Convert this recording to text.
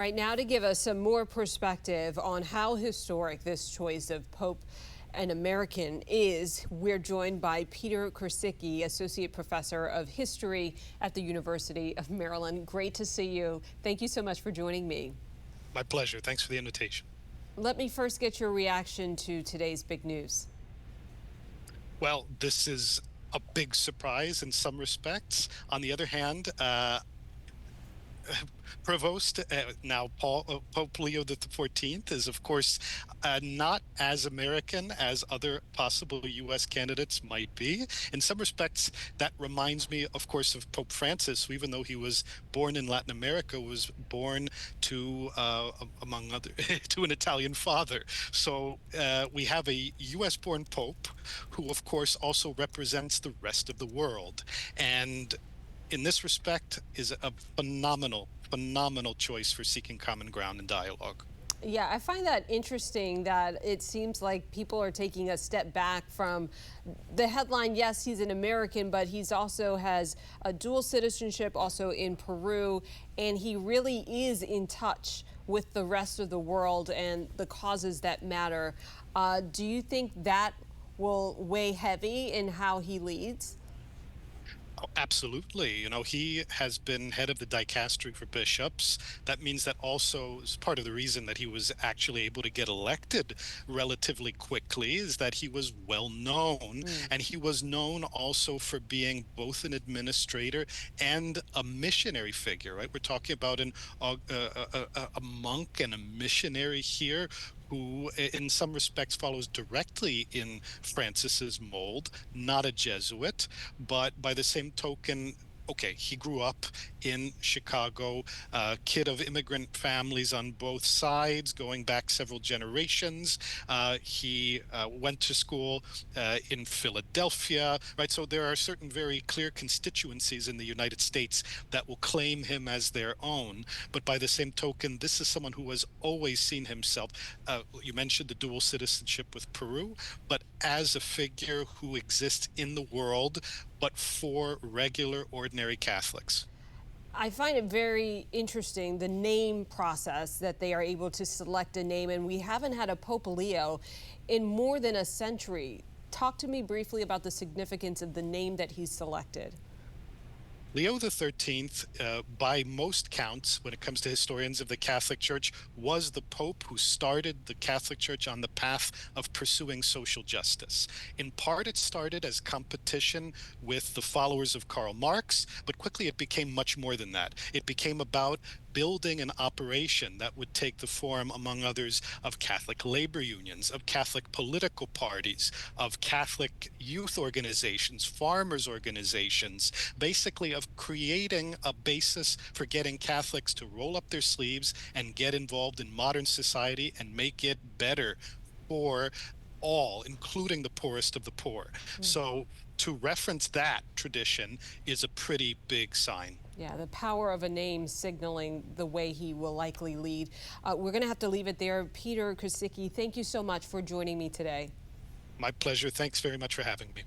Right now, to give us some more perspective on how historic this choice of Pope an American is, we're joined by Piotr Kosicki, Associate Professor of History at the University of Maryland. Great to see you. Thank you so much for joining me. My pleasure. Thanks for the invitation. Let me first get your reaction to today's big news. Well, this is a big surprise in some respects. On the other hand, Provost, now Pope Leo XIV, is of course not as American as other possible U.S. candidates might be. In some respects, that reminds me, of course, of Pope Francis, who, even though he was born in Latin America, was born to, among other, to an Italian father. So we have a U.S.-born Pope who, of course, also represents the rest of the world. And in this respect, is a phenomenal choice for seeking common ground and dialogue. Yeah, I find that interesting that it seems like people are taking a step back from the headline. Yes, he's an American, but he's also has a dual citizenship also in Peru, and he really is in touch with the rest of the world and the causes that matter. Do you think that will weigh heavy in how he leads? Oh, absolutely. You know, he has been head of the dicastery for bishops. That means that also is part of the reason that he was actually able to get elected relatively quickly is that he was well known. And he was known also for being both an administrator and a missionary figure, right? We're talking about a monk and a missionary here who in some respects follows directly in Francis's mold, not a Jesuit, but by the same token, okay, he grew up in Chicago, kid of immigrant families on both sides, going back several generations. He went to school in Philadelphia, right? So there are certain very clear constituencies in the United States that will claim him as their own. But by the same token, this is someone who has always seen himself, you mentioned the dual citizenship with Peru, but as a figure who exists in the world, but for regular, ordinary Catholics. I find it very interesting, the name process, that they are able to select a name, and we haven't had a Pope Leo in more than a century. Talk to me briefly about the significance of the name that he's selected. Leo XIII, by most counts, when it comes to historians of the Catholic Church, was the Pope who started the Catholic Church on the path of pursuing social justice. In part, it started as competition with the followers of Karl Marx, but quickly it became much more than that. It became about building an operation that would take the form, among others, of Catholic labor unions, of Catholic political parties, of Catholic youth organizations, farmers' organizations, basically of creating a basis for getting Catholics to roll up their sleeves and get involved in modern society and make it better for all, including the poorest of the poor. So to reference that tradition is a pretty big sign. Yeah, the power of a name signaling the way he will likely lead. We're going to have to leave it there. Piotr Kosicki, thank you so much for joining me today. My pleasure. Thanks very much for having me.